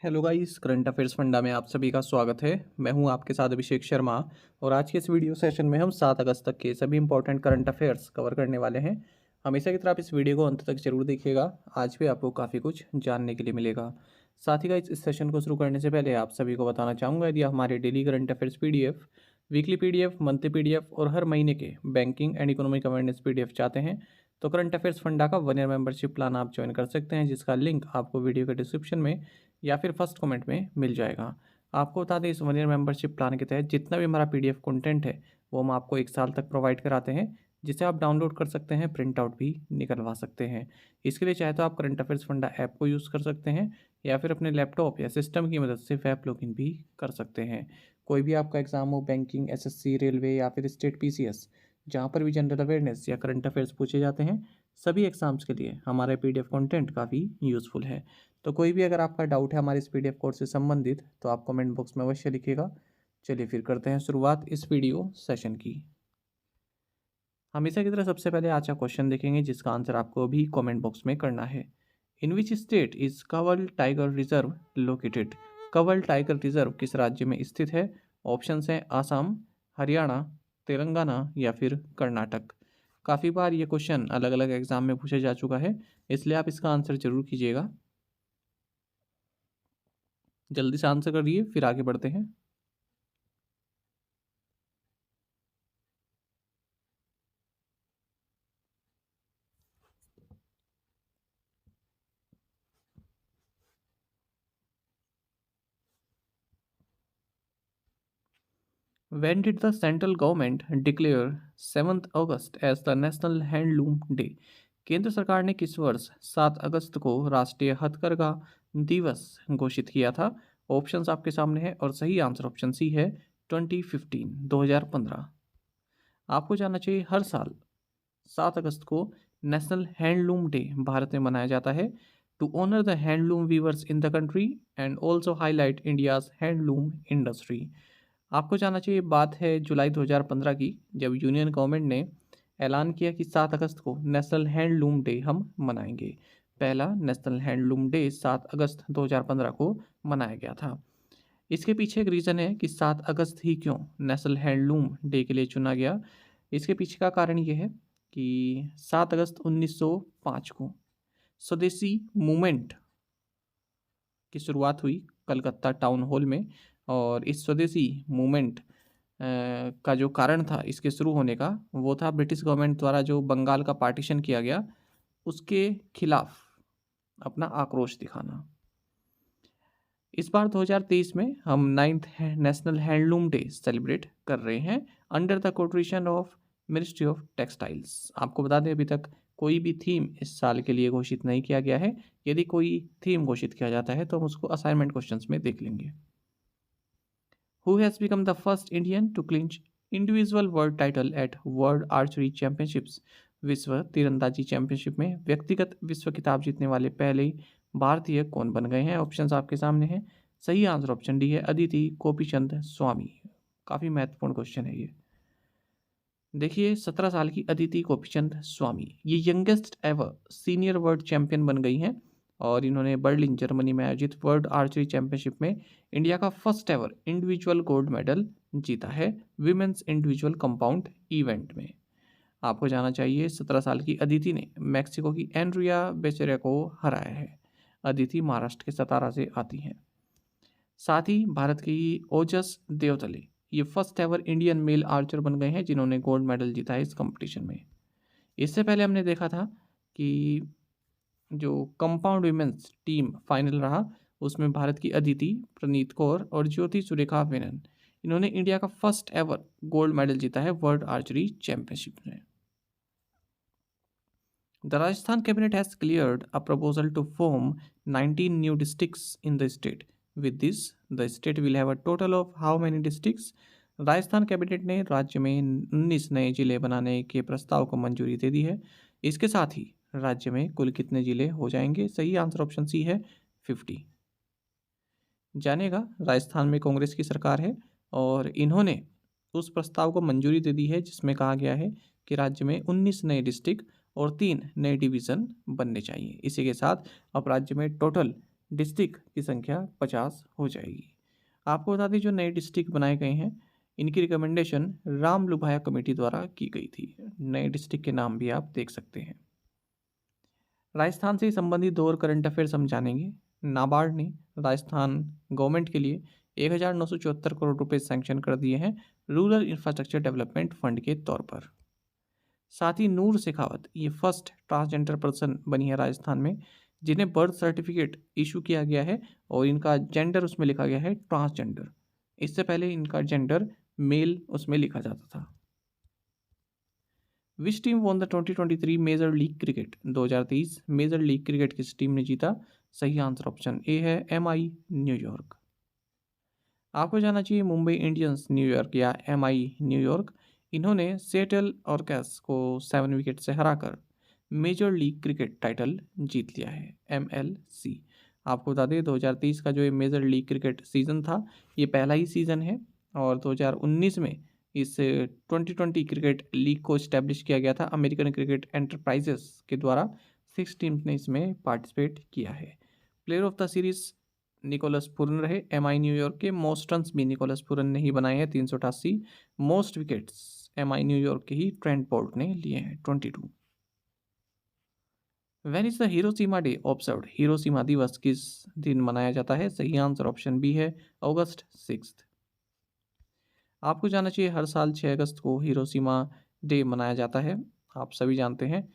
Hello guys, current affairs funda में आप सभी का स्वागत है। मैं हूं आपके साथ अभिषेक शर्मा और आज के इस वीडियो सेशन में हम 7 अगस्त तक के सभी इंपॉर्टेंट करंट अफेयर्स कवर करने वाले हैं। हमेशा की तरह आप इस वीडियो को अंत तक जरूर देखिएगा। आज भी आपको काफ़ी कुछ जानने के लिए मिलेगा। साथ ही गाइस, इस सेशन को शुरू करने से पहले आप सभी को बताना चाहूँगा, यदि आप हमारे daily current affairs PDF, weekly PDF, monthly PDF और हर महीने के banking and economic awareness PDF चाहते हैं तो करंट अफेयर्स फंडा का 1 ईयर मेंबरशिप प्लान आप ज्वाइन कर सकते हैं, जिसका लिंक आपको वीडियो के डिस्क्रिप्शन में या फिर फर्स्ट कमेंट में मिल जाएगा। आपको बता दें, इस 1 ईयर मेंबरशिप प्लान के तहत जितना भी हमारा पीडीएफ कंटेंट है वो हम आपको 1 साल तक प्रोवाइड कराते हैं, जिसे आप डाउनलोड कर सकते हैं, प्रिंट आउट भी निकलवा सकते हैं। इसके लिए चाहे तो आप करंट अफेयर्स फंडा ऐप को यूज़ कर सकते हैं या फिर अपने लैपटॉप या सिस्टम की मदद से वेब लॉगिन भी कर सकते हैं। कोई भी आपका एग्जाम हो, बैंकिंग, एसएससी, रेलवे या फिर स्टेट पीसीएस, जहाँ पर भी जनरल अवेयरनेस या करंट अफेयर्स पूछे जाते हैं, सभी एग्जाम्स के लिए हमारा पीडीएफ कंटेंट काफ़ी यूज़फुल है। तो कोई भी अगर आपका डाउट है हमारे इस पीडीएफ कोर्स से संबंधित तो आप कमेंट बॉक्स में अवश्य लिखिएगा। चलिए फिर करते हैं शुरुआत इस वीडियो सेशन की। हमेशा की तरह सबसे पहले आज का क्वेश्चन देखेंगे, जिसका आंसर आपको अभी कमेंट बॉक्स में करना है। In which state is Kawal tiger reserve located? Kawal tiger reserve किस राज्य में स्थित है? ऑप्शंस हैं आसाम, हरियाणा, तेलंगाना या फिर कर्नाटक। काफ़ी बार ये क्वेश्चन अलग अलग एग्जाम में पूछा जा चुका है, इसलिए आप इसका आंसर जरूर कीजिएगा। जल्दी से आंसर करिए, फिर आगे बढ़ते हैं। When did the central government declare 7th August as the National Handloom Day? केंद्र सरकार ने किस वर्ष 7 अगस्त को राष्ट्रीय हथकरघा दिवस घोषित किया था? ऑप्शंस आपके सामने है और सही आंसर ऑप्शन सी है 2015, 2015। आपको जानना चाहिए, हर साल 7 अगस्त को नेशनल हैंडलूम डे भारत में मनाया जाता है to honour the handloom weavers in the country and also highlight India's handloom industry. आपको जानना चाहिए, बात है जुलाई 2015 की, जब यूनियन गवर्नमेंट ने ऐलान किया कि 7 अगस्त को नेशनल हैंडलूम डे हम मनाएंगे। पहला नेशनल हैंडलूम डे 7 अगस्त 2015 को मनाया गया था। इसके पीछे एक रीज़न है कि 7 अगस्त ही क्यों नेशनल हैंडलूम डे के लिए चुना गया। इसके पीछे का कारण ये है कि 7 अगस्त 1905 को स्वदेशी मूवमेंट की शुरुआत हुई कलकत्ता टाउन हॉल में, और इस स्वदेशी मूवमेंट का जो कारण था इसके शुरू होने का, वो था ब्रिटिश गवर्नमेंट द्वारा जो बंगाल का पार्टीशन किया गया उसके खिलाफ अपना आक्रोश दिखाना। इस बार 2023 में हम 9th national handloom day celebrate कर रहे हैं under the coordination of ministry of textiles. आपको बता दें, अभी तक कोई भी थीम इस साल के लिए घोषित नहीं किया गया है। यदि कोई थीम घोषित किया जाता है तो हम उसको असाइनमेंट क्वेश्चंस में देख लेंगे। Who has become the first Indian to clinch individual world title at world archery championships? विश्व तीरंदाजी चैंपियनशिप में व्यक्तिगत विश्व खिताब जीतने वाले पहले भारतीय कौन बन गए हैं? ऑप्शंस आपके सामने हैं। सही आंसर ऑप्शन डी है, अदिति गोपीचंद स्वामी। काफ़ी महत्वपूर्ण क्वेश्चन है ये। देखिए, 17 साल की अदिति गोपीचंद स्वामी ये youngest ever senior world champion बन गई हैं, और इन्होंने बर्लिन जर्मनी में आयोजित वर्ल्ड आर्चरी चैंपियनशिप में इंडिया का first ever individual gold medal जीता है विमेंस इंडिविजुअल कंपाउंड इवेंट में। आपको जाना चाहिए, 17 साल की अदिति ने मैक्सिको की एंड्रिया बेचेरा को हराया है। अदिति महाराष्ट्र के सतारा से आती हैं। साथ ही भारत की ओजस देवतले ये first ever Indian male archer बन गए हैं जिन्होंने गोल्ड मेडल जीता है इस कंपटीशन में। इससे पहले हमने देखा था कि जो कंपाउंड विमेंस टीम फाइनल रहा उसमें भारत की अदिति, प्रणीत कौर और ज्योति सुरेखा मेनन, इन्होंने इंडिया का फर्स्ट एवर गोल्ड मेडल जीता है वर्ल्ड आर्चरी चैंपियनशिप में। The Rajasthan cabinet has cleared a proposal to form 19 new districts in the state. With this, the state will have a total of how many districts? Rajasthan cabinet ने राज्य में 19 नए जिले बनाने के प्रस्ताव को मंजूरी दे दी है। इसके साथ ही राज्य में कुल कितने जिले हो जाएंगे? सही आंसर ऑप्शन सी है 50। जानेगा, राजस्थान में कांग्रेस की सरकार है और इन्होंने उस प्रस्ताव को मंजूरी दे दी है जिसमें कहा गया है कि राज्य में 19 नए डिस्ट्रिक्ट और 3 नए डिवीज़न बनने चाहिए। इसी के साथ अब राज्य में टोटल डिस्ट्रिक्ट की संख्या 50 हो जाएगी। आपको बता दें जो नए डिस्ट्रिक्ट बनाए गए हैं इनकी रिकमेंडेशन राम लुभाया कमेटी द्वारा की गई थी। नए डिस्ट्रिक्ट के नाम भी आप देख सकते हैं। राजस्थान से संबंधित दो और करंट अफेयर्स हम जानेंगे। नाबार्ड ने राजस्थान गवर्नमेंट के लिए 1974 करोड़ रुपए सैंक्शन कर दिए हैं रूरल इंफ्रास्ट्रक्चर डेवलपमेंट फंड के तौर पर। साथ ही नूर शेखावत ये फर्स्ट ट्रांसजेंडर पर्सन बनी है राजस्थान में जिन्हें बर्थ सर्टिफिकेट इशू किया गया है और इनका जेंडर उसमें लिखा गया है ट्रांसजेंडर। इससे पहले इनका जेंडर मेल उसमें लिखा जाता था। Which team won the 2023 major league cricket? 2023 major league cricket किस टीम ने जीता? सही आंसर ऑप्शन ए है MI न्यूयॉर्क। आपको जाना चाहिए मुंबई इंडियंस न्यूयॉर्क या MI न्यूयॉर्क इन्होंने सेटल ऑर्केस को 7 विकेट से हराकर मेजर लीग क्रिकेट टाइटल जीत लिया है MLC। आपको बता दें 2023 का जो ये मेजर लीग क्रिकेट सीज़न था ये पहला ही सीज़न है और 2019 में इस 2020 क्रिकेट लीग को इस्टेब्लिश किया गया था अमेरिकन क्रिकेट एंटरप्राइजेस के द्वारा। 6 टीम्स ने इसमें पार्टिसिपेट किया है। Player of the series Nicholas Pooran रहे MI न्यूयॉर्क के। मोस्ट रन्स भी निकोलस पुरन ने ही बनाए हैं 388। मोस्ट विकेट्स MI न्यूयॉर्क के ही ट्रेंट बोल्ट ने लिए हैं 22। When is the Hiroshima day observed? Hiroshima दिवस किस दिन मनाया जाता है? सही आंसर ऑप्शन बी है अगस्त 6। आपको जानना चाहिए हर साल 6 अगस्त को हिरोशिमा डे मनाया जाता है। आप सभी जानते हैं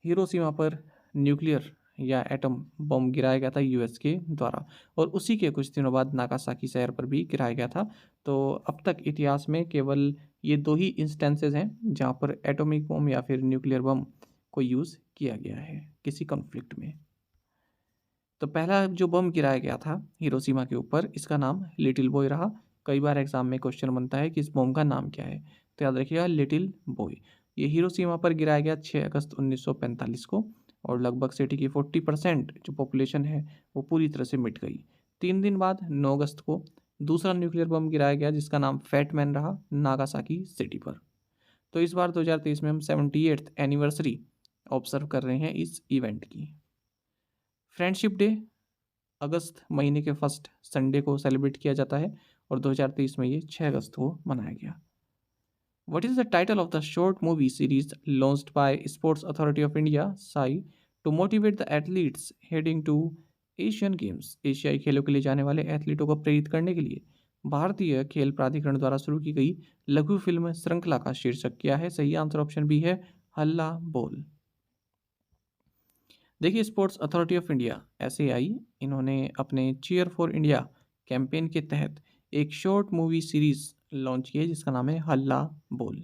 हिरोशिमा पर न्यूक्लियर या एटम बम गिराया गया था US के द्वारा और उसी के कुछ दिनों बाद नागासाकी शहर पर भी गिराया गया था। तो अब तक इतिहास में केवल ये दो ही इंस्टेंसेस हैं जहाँ पर एटॉमिक बम या फिर न्यूक्लियर बम को यूज़ किया गया है किसी कॉन्फ्लिक्ट में। तो पहला जो बम गिराया गया था हिरोशिमा के ऊपर इसका नाम लिटिल बॉय रहा। कई बार एग्जाम में क्वेश्चन बनता है कि इस बम का नाम क्या है, तो याद रखिएगा लिटिल बॉय। ये हिरोशिमा पर गिराया गया 6 अगस्त 1945 को और लगभग सिटी की 40% जो पॉपुलेशन है वो पूरी तरह से मिट गई। 3 दिन बाद 9 अगस्त को दूसरा न्यूक्लियर बम गिराया गया जिसका नाम फैट मैन रहा नागासाकी सिटी पर। तो इस बार 2023 में हम 78th एनिवर्सरी ऑब्जर्व कर रहे हैं इस इवेंट की। फ्रेंडशिप डे अगस्त महीने के फर्स्ट संडे को सेलिब्रेट किया जाता है और 2023 में ये 6 अगस्त को मनाया गया। What is the title of the short movie series launched by Sports Authority of India (SAI) to motivate the athletes heading to Asian games? एशियाई खेलों के लिए जाने वाले एथलीटों को प्रेरित करने के लिए भारतीय खेल प्राधिकरण द्वारा शुरू की गई लघु फिल्म श्रृंखला का शीर्षक क्या है? सही आंसर ऑप्शन बी है हल्ला बोल। देखिए sports authority of India SAI इन्होंने अपने चीयर फॉर इंडिया कैंपेन के तहत एक शॉर्ट मूवी सीरीज लॉन्च की है जिसका नाम है हल्ला बोल।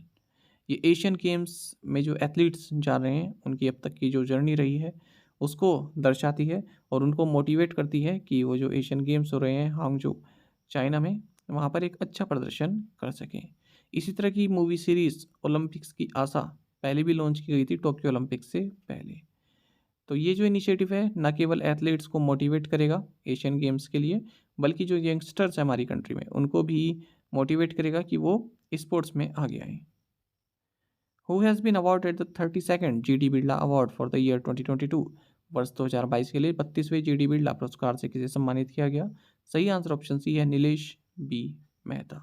ये एशियन गेम्स में जो एथलीट्स जा रहे हैं उनकी अब तक की जो जर्नी रही है उसको दर्शाती है और उनको मोटिवेट करती है कि वो जो एशियन गेम्स हो रहे हैं हांगजो चाइना में वहाँ पर एक अच्छा प्रदर्शन कर सकें। इसी तरह की मूवी सीरीज ओलंपिक्स की आशा पहले भी लॉन्च की गई थी टोक्यो ओलंपिक्स से पहले। तो ये जो इनिशिएटिव है न केवल एथलीट्स को मोटिवेट करेगा एशियन गेम्स के लिए बल्कि जो यंगस्टर्स हैं हमारी कंट्री में उनको भी मोटिवेट करेगा कि वो स्पोर्ट्स में आगे आएँ। Who has been awarded the 32nd GD Birla award for the year 2022? वर्ष 2022 के लिए 32वें GD बिरला पुरस्कार से किसे सम्मानित किया गया? सही आंसर ऑप्शन सी है नीलेश बी मेहता।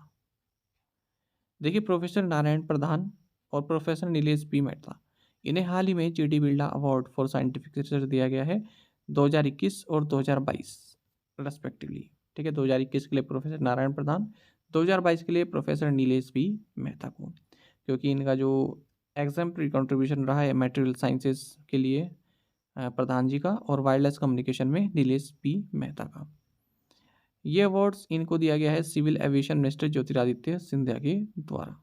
देखिए प्रोफेसर नारायण प्रधान और प्रोफेसर नीलेश बी मेहता इन्हें हाल ही में GD Birla award for scientific research दिया गया है 2021 और 2022 रेस्पेक्टिवली। ठीक है 2021 के लिए प्रोफेसर नारायण प्रधान, 2022 के लिए प्रोफेसर नीलेश बी मेहता को, क्योंकि इनका जो एग्जाम्पलरी कंट्रीब्यूशन रहा है मटेरियल साइंसेस के लिए प्रधान जी का और वायरलेस कम्युनिकेशन में नीलेश बी मेहता का। ये अवार्ड्स इनको दिया गया है civil aviation minister Jyotiraditya Scindia के द्वारा।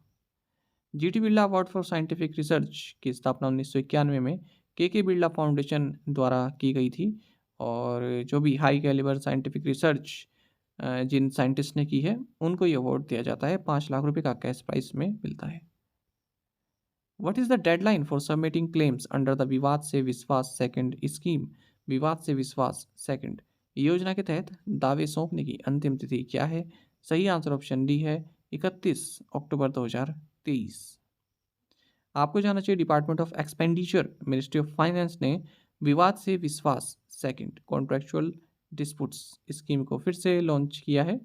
GD Birla award for scientific research की स्थापना 1991 में के बिरला फाउंडेशन द्वारा की गई थी और जो भी हाई कैलिबर साइंटिफिक रिसर्च जिन साइंटिस्ट ने की है उनको ये अवार्ड दिया जाता है। 5 लाख रुपए का कैश प्राइस में मिलता है। What is the deadline for submitting claims under the विवाद से विश्वास सेकंड स्कीम? विवाद से विश्वास सेकंड योजना के तहत दावे सौंपने की अंतिम तिथि क्या है? सही आंसर ऑप्शन डी है 31 अक्टूबर 2023। आपको जानना चाहिए department of expenditure ministry of finance ने विवाद से विश्वास सेकंड कॉन्ट्रेक्चुअल डिस्प्यूट्स स्कीम को फिर से लॉन्च किया है,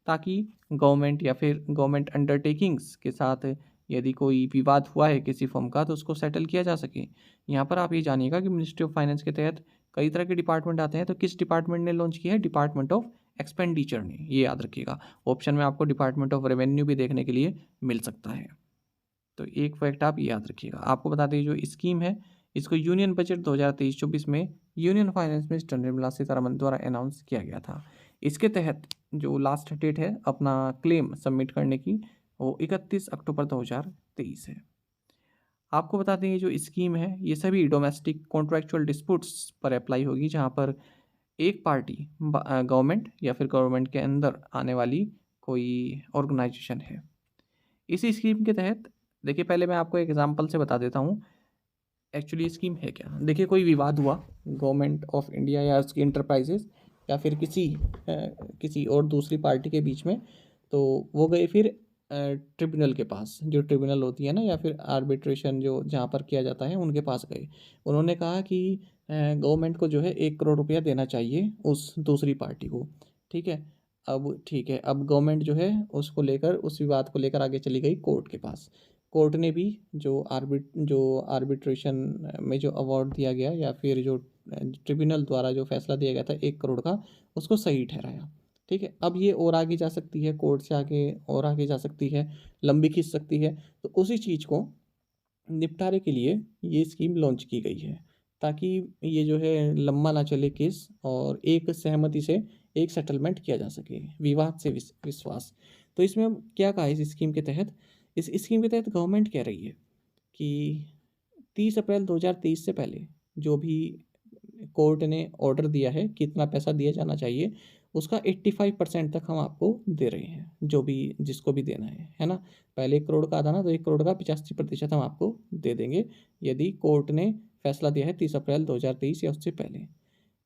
ताकि गवर्नमेंट या फिर गवर्नमेंट अंडरटेकिंग्स के साथ यदि कोई विवाद हुआ है किसी फर्म का तो उसको सेटल किया जा सके। यहाँ पर आप ये जानिएगा कि मिनिस्ट्री ऑफ फाइनेंस के तहत कई तरह के डिपार्टमेंट आते हैं, तो किस डिपार्टमेंट ने लॉन्च किया है? डिपार्टमेंट ऑफ एक्सपेंडिचर ने, ये याद रखिएगा। ऑप्शन में आपको डिपार्टमेंट ऑफ रेवेन्यू भी देखने के लिए मिल सकता है, तो एक फैक्ट आप याद रखिएगा। आपको बता दें, जो स्कीम है इसको यूनियन बजट 2023-24 में union finance minister Nirmala Sitharaman द्वारा अनाउंस किया गया था। इसके तहत जो लास्ट डेट है अपना क्लेम सबमिट करने की, वो 31 अक्टूबर 2023 है। आपको बता दें, ये जो स्कीम है ये सभी डोमेस्टिक कॉन्ट्रैक्चुअल डिस्प्यूट्स पर अप्लाई होगी, जहाँ पर एक पार्टी गवर्नमेंट या फिर गवर्नमेंट के अंदर आने वाली कोई ऑर्गेनाइजेशन है। इसी स्कीम के तहत देखिए, पहले मैं आपको एक एग्जांपल से बता देता हूँ एक्चुअली स्कीम है क्या। देखिए, कोई विवाद हुआ गवर्नमेंट ऑफ इंडिया या उसकी इंटरप्राइजेस या फिर किसी और दूसरी पार्टी के बीच में, तो वो गए फिर ट्रिब्यूनल के पास, जो ट्रिब्यूनल होती है ना, या फिर आर्बिट्रेशन जो जहाँ पर किया जाता है, उनके पास गए। उन्होंने कहा कि गवर्नमेंट को जो है 1 करोड़ रुपया देना चाहिए उस दूसरी पार्टी को। ठीक है, अब ठीक है, अब गवर्नमेंट जो है उसको लेकर, उस विवाद को लेकर आगे चली गई कोर्ट के पास। कोर्ट ने भी जो आर्बिट्रेशन में जो अवार्ड दिया गया या फिर जो ट्रिब्यूनल द्वारा जो फैसला दिया गया था 1 करोड़ का, उसको सही ठहराया। ठीक है, अब ये और आगे जा सकती है, कोर्ट से आगे और आगे जा सकती है, लंबी खींच सकती है। तो उसी चीज़ को निपटारे के लिए ये स्कीम लॉन्च की गई है, ताकि ये जो है लंबा ना चले केस, और एक सहमति से एक सेटलमेंट किया जा सके, विवाद से विश्वास। तो इसमें अब क्या कहा इस स्कीम के तहत? इस स्कीम के तहत गवर्नमेंट कह रही है कि 30 अप्रैल 2023 से पहले जो भी कोर्ट ने ऑर्डर दिया है कितना पैसा दिया जाना चाहिए, उसका 85% तक हम आपको दे रहे हैं, जो भी जिसको भी देना है ना। पहले 1 करोड़ का था ना, तो 1 करोड़ का 85% हम आपको दे देंगे, यदि कोर्ट ने फैसला दिया है 30 अप्रैल 2023 या उससे पहले।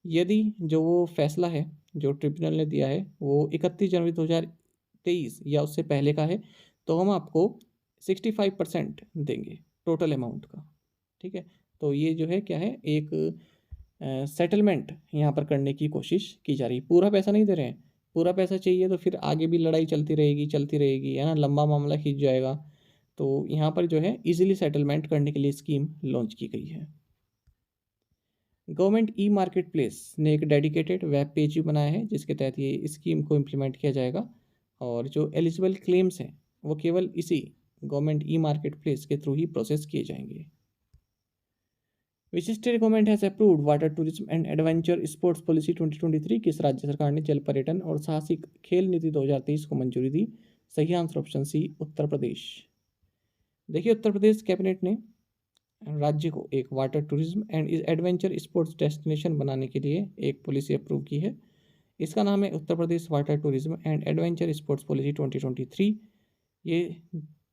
यदि जो वो फैसला है जो ट्रिब्यूनल ने दिया है वो 31 जनवरी 2023 या उससे पहले का है, तो हम आपको 65% देंगे टोटल अमाउंट का। ठीक है, तो ये जो है क्या है, एक सेटलमेंट यहाँ पर करने की कोशिश की जा रही है। पूरा पैसा नहीं दे रहे हैं, पूरा पैसा चाहिए तो फिर आगे भी लड़ाई चलती रहेगी, है ना, लंबा मामला खींच जाएगा। तो यहाँ पर जो है इजीली सेटलमेंट करने के लिए स्कीम लॉन्च की गई है। गवर्नमेंट ई मार्केट प्लेस ने एक डेडिकेटेड वेब पेज भी बनाया है, जिसके तहत ये स्कीम को इम्प्लीमेंट किया जाएगा, और जो एलिजिबल क्लेम्स हैं वो केवल इसी गवर्नमेंट ई मार्केट प्लेस के थ्रू ही प्रोसेस किए जाएंगे। Which state government has approved water tourism and adventure sports policy 2023? किस राज्य सरकार ने जल पर्यटन और साहसिक खेल नीति 2023 को मंजूरी दी? सही answer option C, Uttar Pradesh. देखिए, उत्तर प्रदेश कैबिनेट ने राज्य को एक water tourism and adventure sports destination बनाने के लिए एक पॉलिसी अप्रूव की है। इसका नाम है Uttar Pradesh water tourism and adventure sports policy 2023। ये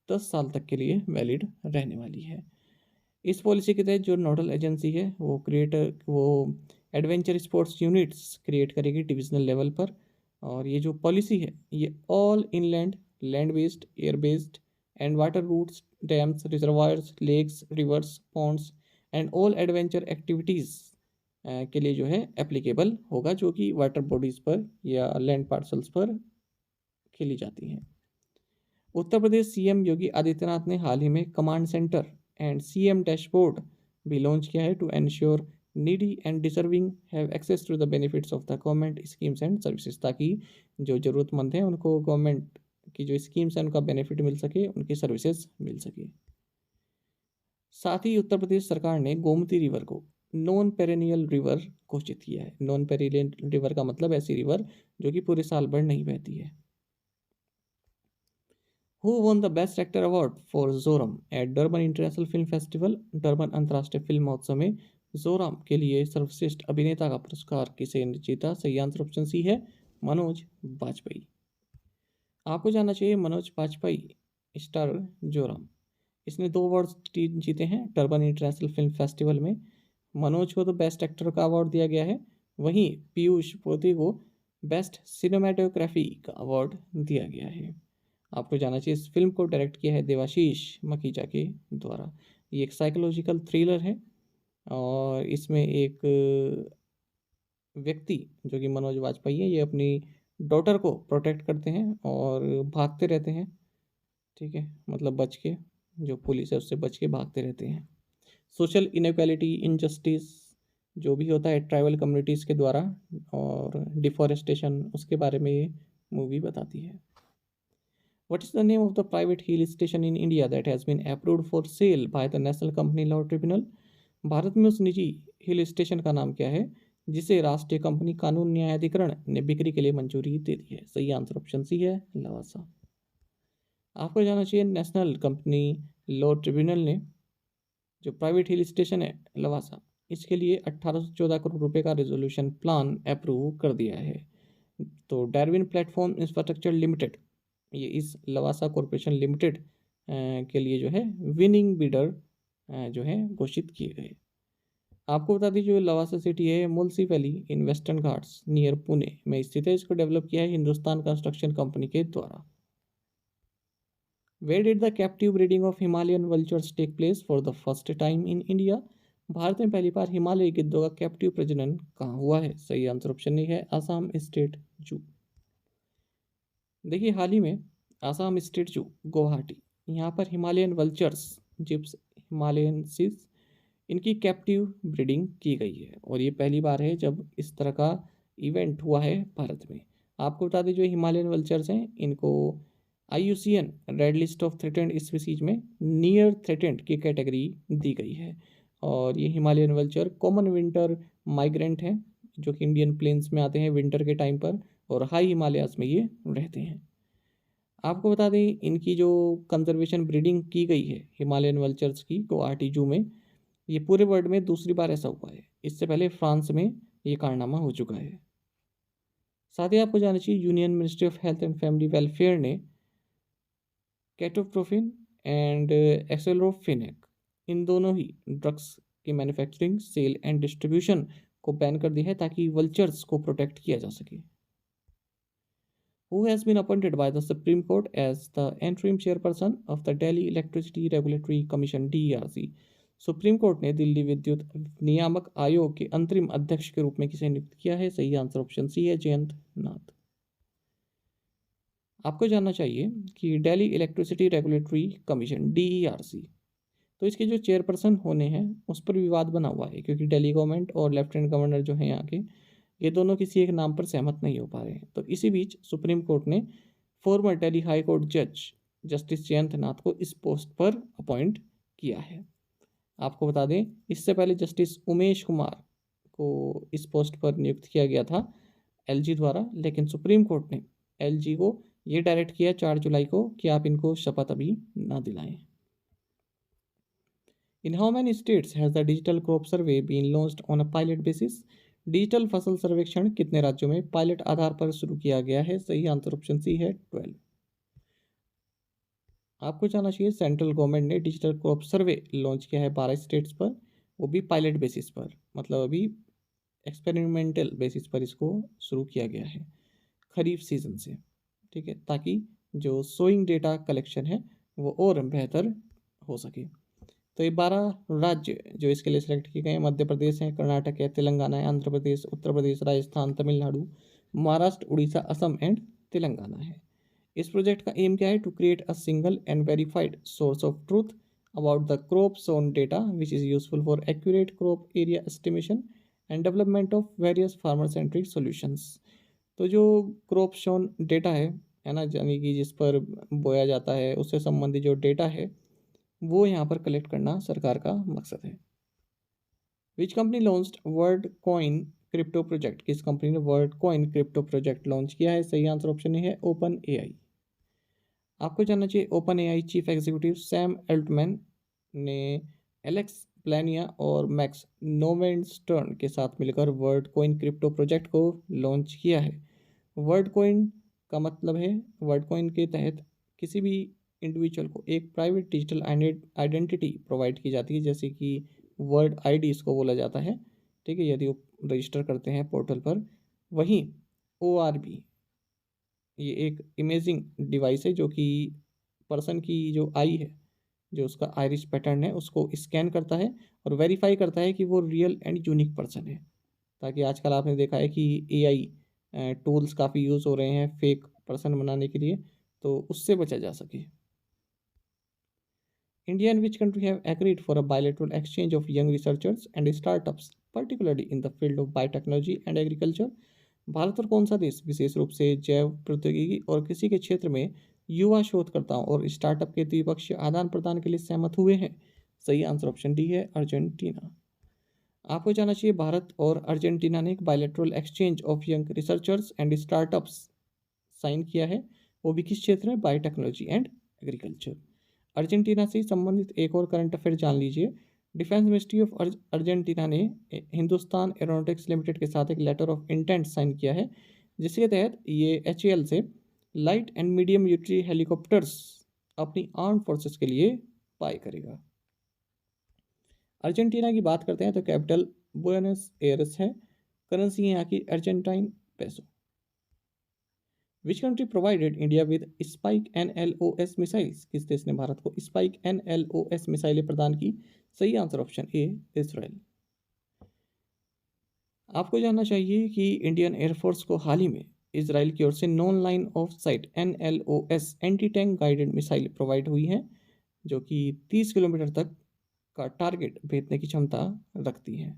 10 साल तक के लिए वैलिड रहने वाली है। इस पॉलिसी के तहत जो नोडल एजेंसी है वो एडवेंचर स्पोर्ट्स यूनिट्स क्रिएट करेगी डिविजनल लेवल पर। और ये जो पॉलिसी है ये all inland, land based, air based and water routes, dams, reservoirs, lakes, rivers, ponds and all adventure activities के लिए जो है एप्लीकेबल होगा, जो कि वाटर बॉडीज़ पर या लैंड पार्सल्स पर खेली जाती हैं। उत्तर प्रदेश सीएम योगी आदित्यनाथ ने हाल ही में command centre and CM dashboard भी लॉन्च किया है to ensure needy and deserving have access to the benefits of the government schemes and services, ताकि जो ज़रूरतमंद हैं उनको गवर्नमेंट की जो स्कीम्स हैं उनका बेनिफिट मिल सके, उनकी सर्विसेज मिल सके। साथ ही उत्तर प्रदेश सरकार ने गोमती रिवर को नॉन पेरेनियल रिवर घोषित किया है। नॉन पेरेनियल रिवर का मतलब ऐसी रिवर जो कि पूरे साल भर नहीं बहती है। Who won the Best Actor Award for Zoram at Durban International Film Festival? Durban अंतर्राष्ट्रीय फिल्म महोत्सव में जोराम के लिए सर्वश्रेष्ठ अभिनेता का पुरस्कार किसे जीता? सही आंसर ऑप्शन सी है, मनोज बाजपेयी। आपको जानना चाहिए मनोज बाजपेयी स्टार जोराम, इसने 2 अवार्ड जीते हैं डरबन इंटरनेशनल फिल्म फेस्टिवल में। मनोज को तो बेस्ट एक्टर का अवार्ड दिया गया है, वहीं पीयूष पोती को बेस्ट सिनेमाटोग्राफी का अवार्ड दिया गया है। आपको जानना चाहिए इस फिल्म को डायरेक्ट किया है देवाशीष मखीजा के द्वारा। ये एक साइकोलॉजिकल थ्रिलर है और इसमें एक व्यक्ति जो कि मनोज वाजपेयी है, ये अपनी डॉटर को प्रोटेक्ट करते हैं और भागते रहते हैं। ठीक है, मतलब बच के, जो पुलिस है उससे बच के भागते रहते हैं। सोशल इनइक्वालिटी, इनजस्टिस जो भी होता है ट्राइबल कम्युनिटीज़ के द्वारा, और डिफॉरेस्टेशन, उसके बारे में ये मूवी बताती है। What is the name of the private hill station in India that has been approved for sale by the National Company Law Tribunal? Bharat में उस निजी हिल स्टेशन का नाम क्या है जिसे राष्ट्रीय कंपनी कानून न्यायाधिकरण ने बिक्री के लिए मंजूरी दे दी है? सही आंसर ऑप्शन सी है, लवासा। आपको जानना चाहिए, नेशनल कंपनी लॉ ट्रिब्यूनल ने जो प्राइवेट हिल स्टेशन है लवासा, इसके लिए 1814 करोड़ रुपए का रेजोल्यूशन प्लान अप्रूव कर दिया है। तो डार्विन प्लेटफॉर्म इंफ्रास्ट्रक्चर लिमिटेड, ये इस लवासा कॉरपोरेशन लिमिटेड के लिए जो है विनिंग बिडर जो है घोषित किए गए। आपको बता दीजिए, जो लवासा सिटी है Mulshi valley in western Ghats near Pune में स्थित है। इसको डेवलप किया है हिंदुस्तान कंस्ट्रक्शन कंपनी के द्वारा। Where did the captive breeding of Himalayan vultures take place for the first time in India? Bharat में पहली बार हिमालयी गिद्धों का कैप्टिव प्रजनन कहाँ हुआ है? सही आंसर ऑप्शन नहीं है, आसाम स्टेट जू। देखिए, हाल ही में आसाम स्टेट जू गुवाहाटी, यहाँ पर हिमालयन वल्चर्स, जिप्स हिमालयनसिस, इनकी कैप्टिव ब्रीडिंग की गई है और ये पहली बार है जब इस तरह का इवेंट हुआ है भारत में। आपको बता दें, जो हिमालयन वल्चर्स हैं इनको IUCN red list of threatened species में नियर थ्रेटेंड की कैटेगरी दी गई है। और ये Himalayan vulture common winter migrant हैं, जो कि इंडियन प्लेन्स में आते हैं विंटर के टाइम पर, और हाई हिमालयाज में ये रहते हैं। आपको बता दें, इनकी जो कंजर्वेशन ब्रीडिंग की गई है हिमालयन वल्चर्स की गुवाहाटी जू में, ये पूरे वर्ल्ड में दूसरी बार ऐसा हुआ है। इससे पहले फ्रांस में ये कारनामा हो चुका है। साथ ही आपको जानना चाहिए, union ministry of health and family welfare ने कैटोप्रोफिन एंड एक्सेलोफिनेक, इन दोनों ही ड्रग्स की मैन्युफैक्चरिंग, सेल एंड डिस्ट्रीब्यूशन को बैन कर दिया है ताकि वल्चर्स को प्रोटेक्ट किया जा सके। Who has been appointed by the Supreme Court as the interim chairperson of the Delhi Electricity Regulatory Commission DERC? Supreme court ने दिल्ली विद्युत नियामक आयोग के अंतरिम अध्यक्ष के रूप में किसे नियुक्त किया है? सही आंसर ऑप्शन सी है, जयंत नाथ। आपको जानना चाहिए कि Delhi electricity regulatory commission DERC, तो इसके जो चेयरपर्सन होने हैं उस पर विवाद बना हुआ है, क्योंकि दिल्ली गवर्नमेंट और लेफ्टिनेंट गवर्नर जो हैं यहाँ के, ये दोनों किसी एक नाम पर सहमत नहीं हो पा रहे हैं। तो इसी बीच सुप्रीम कोर्ट ने फॉर्मर दिल्ली हाई कोर्ट जज जस्टिस जयंत नाथ को इस पोस्ट पर अपॉइंट किया है। आपको बता दें, इससे पहले जस्टिस उमेश कुमार को इस पोस्ट पर नियुक्त किया गया था LG द्वारा, लेकिन सुप्रीम कोर्ट ने LG को ये डायरेक्ट किया 4 जुलाई को कि आप इनको शपथ अभी ना दिलाएं। In how many states has the digital crop survey been launched on a pilot basis? Digital फसल सर्वेक्षण कितने राज्यों में पायलट आधार पर शुरू किया गया है? सही आंसर ऑप्शन सी है, 12। आपको जानना चाहिए, सेंट्रल गवर्नमेंट ने डिजिटल क्रॉप सर्वे लॉन्च किया है 12 स्टेट्स पर, वो भी पायलट बेसिस पर, मतलब अभी एक्सपेरिमेंटल बेसिस पर इसको शुरू किया गया है खरीफ सीजन से। ठीक है, ताकि जो सोइंग डेटा कलेक्शन है वो और बेहतर हो सके। तो ये 12 राज्य जो इसके लिए सिलेक्ट किए गए हैं, मध्य प्रदेश है, कर्नाटक है, तेलंगाना है, आंध्र प्रदेश, उत्तर प्रदेश, राजस्थान, तमिलनाडु, महाराष्ट्र, उड़ीसा, असम एंड तेलंगाना है। इस प्रोजेक्ट का एम क्या है? To create a single and verified source of truth about the crop sown data which is useful for accurate crop area estimation and development of various farmer centric solutions. तो जो crop shown data है ना, यानी कि जिस पर बोया जाता है उससे संबंधित जो डेटा है वो यहाँ पर कलेक्ट करना सरकार का मकसद है। Which company launched world coin crypto project? किस कंपनी ने world coin crypto project launch किया है? सही आंसर ऑप्शन ए है, ओपन AI। आपको जानना चाहिए, open AI chief executive Sam Altman ने एलेक्स प्लानिया और मैक्स नोवेनस्टर्न के साथ मिलकर वर्ल्ड कॉइन क्रिप्टो प्रोजेक्ट को लॉन्च किया है। वर्ल्ड कॉइन का मतलब है, वर्ल्ड कॉइन के तहत किसी भी इंडिविजुअल को एक प्राइवेट डिजिटल आइडेंटिटी प्रोवाइड की जाती है, जैसे कि वर्ल्ड ID इसको बोला जाता है। ठीक है, यदि वो रजिस्टर करते हैं पोर्टल पर। वहीं ORB, ये एक इमेजिंग डिवाइस है जो कि पर्सन की जो आई है, जो उसका आइरिस पैटर्न है, उसको स्कैन करता है और वेरीफाई करता है कि वो रियल एंड यूनिक पर्सन है। ताकि आजकल आपने देखा है कि एआई टूल्स काफ़ी यूज़ हो रहे हैं फेक पर्सन बनाने के लिए, तो उससे बचा जा सके। India and which country have agreed for a bilateral exchange of young researchers and startups, particularly in the field of biotechnology and agriculture? Bharat और कौन सा देश विशेष रूप से जैव प्रौद्योगिकी और कृषि के क्षेत्र में युवा शोधकर्ताओं और स्टार्टअप के द्विपक्षीय आदान प्रदान के लिए सहमत हुए हैं? सही आंसर ऑप्शन डी है, अर्जेंटीना। आपको जानना चाहिए भारत और अर्जेंटीना ने एक bilateral exchange of young researchers and startups sign किया है। वो भी किस क्षेत्र में? Biotechnology and agriculture. अर्जेंटीना से संबंधित एक और करंट अफेयर जान लीजिए। डिफेंस मिनिस्ट्री ऑफ अर्जेंटीना ने हिंदुस्तान एरोनॉटिक्स लिमिटेड के साथ एक लेटर ऑफ इंटेंट साइन किया है, जिसके तहत ये एचएएल से light and medium utility helicopters अपनी आर्म फोर्सेस के लिए बाय करेगा। अर्जेंटीना की बात करते हैं तो कैपिटल बुएनस एयर्स है। करेंसी है यहाँ की Argentine peso. Which country provided India with spike NLOS missiles? किस देश ने भारत को स्पाइक NLOS मिसाइलें प्रदान की? सही आंसर ऑप्शन ए, इसराइल। आपको जानना चाहिए कि इंडियन एयरफोर्स को हाल ही में इसराइल की ओर से non line of site NLOS anti tank guided missile provide हुई हैं, जो कि 30 किलोमीटर तक का टारगेट भेदने की क्षमता रखती है।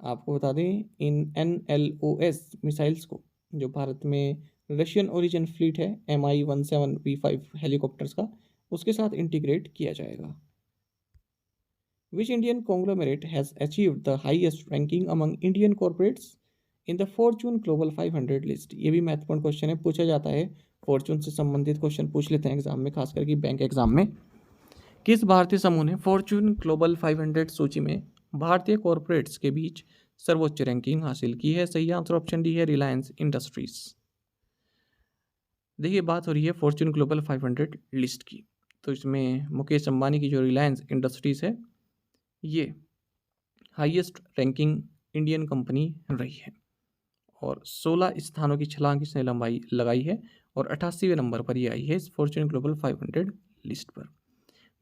आपको बता दें इन NLOS मिसाइल्स को जो भारत में रशियन ओरिजिन फ्लीट है Mi-17V5 हेलीकॉप्टर्स का, उसके साथ इंटीग्रेट किया जाएगा। Which Indian conglomerate has achieved the highest ranking among Indian corporates in the Fortune global 500 list? ये भी महत्वपूर्ण क्वेश्चन है, पूछा जाता है। फॉर्चून से संबंधित क्वेश्चन पूछ लेते हैं एग्जाम में, खास करके बैंक एग्जाम में। किस भारतीय समूह ने फॉर्चून ग्लोबल 500 सूची में भारतीय कॉर्पोरेट्स के बीच सर्वोच्च रैंकिंग हासिल की है? सही आंसर ऑप्शन डी है, रिलायंस इंडस्ट्रीज। देखिए, बात हो रही है फॉर्चून ग्लोबल 500 लिस्ट की, तो इसमें मुकेश अंबानी की जो रिलायंस इंडस्ट्रीज है, ये हाईएस्ट रैंकिंग इंडियन कंपनी रही है और 16 स्थानों की छलांग इसने लंबाई लगाई है और 88वें नंबर पर ये आई है इस फॉर्चून ग्लोबल 500 लिस्ट पर।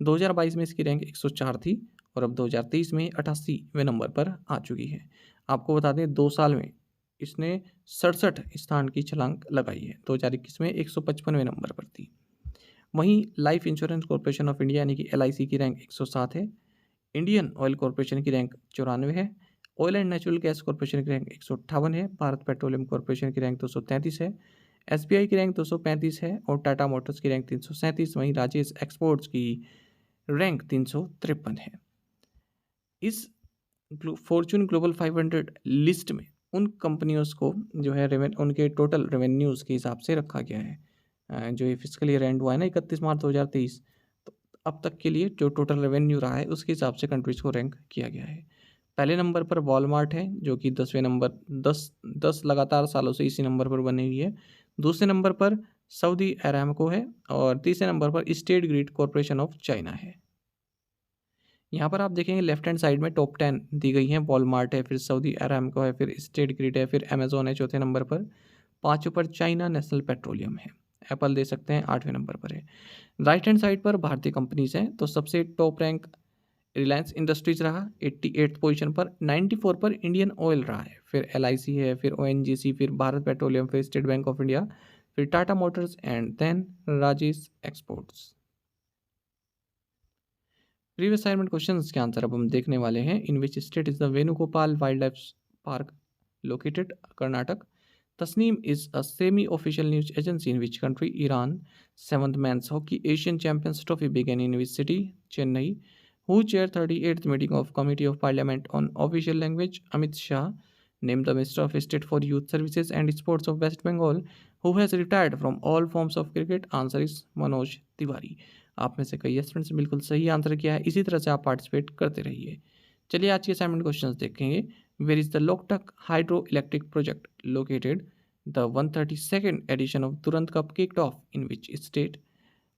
2022 में इसकी रैंक 104 थी और अब 2023 में 88वें नंबर पर आ चुकी है। आपको बता दें 2 साल में इसने 67 स्थान की छलांग लगाई है। 2021 में 155वें नंबर पर थी। वहीं life insurance corporation of India यानी कि LIC की रैंक 107 है। इंडियन ऑयल कॉर्पोरेशन की रैंक 94 है। Oil and natural gas corporation की रैंक 158 है। भारत पेट्रोलियम कॉर्पोरेशन की रैंक 233 है। SBI की रैंक 235 है और टाटा मोटर्स की रैंक 337। वहीं राजेश एक्सपोर्ट्स की रैंक 353 है। इस फॉर्चून ग्लोबल 500 लिस्ट में उन कंपनियों को जो है उनके टोटल रेवेन्यूज़ के हिसाब से रखा गया है। जो ये फिजिकल ईयर एंड हुआ है ना 31 मार्च 2023, तो अब तक के लिए जो टोटल रेवेन्यू रहा है उसके हिसाब से कंट्रीज को रैंक किया गया है। पहले नंबर पर वॉलमार्ट है जो कि 10वें नंबर 10 लगातार सालों से इसी नंबर पर बनी हुई है। दूसरे नंबर पर सऊदी अरामको है और तीसरे नंबर पर state grid corporation of China है। यहाँ पर आप देखेंगे लेफ्ट हैंड साइड में टॉप 10 दी गई हैं। वॉलमार्ट है, फिर सऊदी अरामको है, फिर स्टेट ग्रिड है, फिर अमेजोन है चौथे नंबर पर, पाँचों पर चाइना नेशनल पेट्रोलियम है। एप्पल दे सकते हैं 8वें नंबर पर है। राइट हैंड साइड पर भारतीय कंपनीज हैं, तो सबसे टॉप रैंक रिलायंस इंडस्ट्रीज रहा 88th पोजीशन पर। 94 पर इंडियन ऑयल रहा है, फिर LIC है, फिर ONGC, फिर भारत पेट्रोलियम, फिर स्टेट बैंक ऑफ इंडिया, फिर Tata Motors and then Rajesh Exports. Previous assignment questions के आंसर अब हम देखने वाले हैं। In which state is the Venugopal wild life park located? Karnataka. Tasnim is a semi official news agency in which country? Iran. 7th men's hockey Asian champions trophy begin in which city? Chennai. Who chaired 38th meeting of Committee of Parliament on Official Language? Amit Shah. Name the Minister of State for Youth Services and Sports of West Bengal who has retired from all forms of cricket. Answer is Manoj Tiwari. आप में से कई students ने बिल्कुल सही answer किया है। इसी तरह से आप पार्टिसिपेट करते रहिए। चलिए आज के असाइनमेंट क्वेश्चंस देखेंगे। Where is the Loktak hydro electric project located? The 132nd edition of Durand Cup kicked off in which state?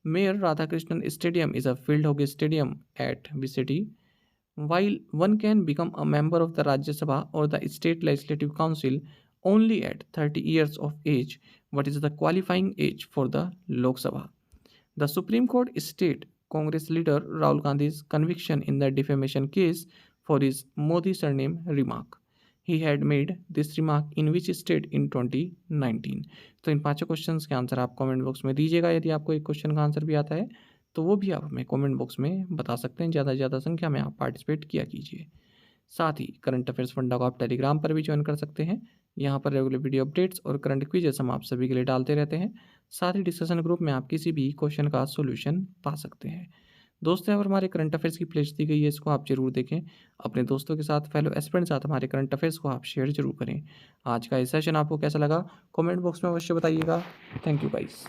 Mayor Radhakrishnan Stadium is a field hockey stadium at which city? While one can become a member of the Rajya Sabha or the State Legislative Council only at 30 years of age, what is the qualifying age for the Lok Sabha? The Supreme Court stayed Congress leader Rahul Gandhi's conviction in the defamation case for his Modi surname remark. He had made this remark in which state in 2019। तो इन पांचों questions के answer आप comment box में दीजिएगा। यदि आपको एक question का आंसर भी आता है तो वो भी आप हमें कमेंट बॉक्स में बता सकते हैं। ज़्यादा से ज़्यादा संख्या में आप पार्टिसिपेट किया कीजिए। साथ ही करंट अफेयर्स फंडा को आप टेलीग्राम पर भी ज्वाइन कर सकते हैं। यहाँ पर रेगुलर वीडियो अपडेट्स और करंट क्विजेस हम आप सभी के लिए डालते रहते हैं। साथ ही डिस्कशन ग्रुप में आप किसी भी क्वेश्चन का सोल्यूशन पा सकते हैं। दोस्तों, यहाँ पर हमारे करंट अफेयर्स की प्लेलिस्ट दी गई है, इसको आप जरूर देखें। अपने दोस्तों के साथ, फेलो एस्पिरेंट के साथ हमारे करंट अफेयर्स को आप शेयर जरूर करें। आज का ये सेशन आपको कैसा लगा कमेंट बॉक्स में अवश्य बताइएगा। Thank you guys.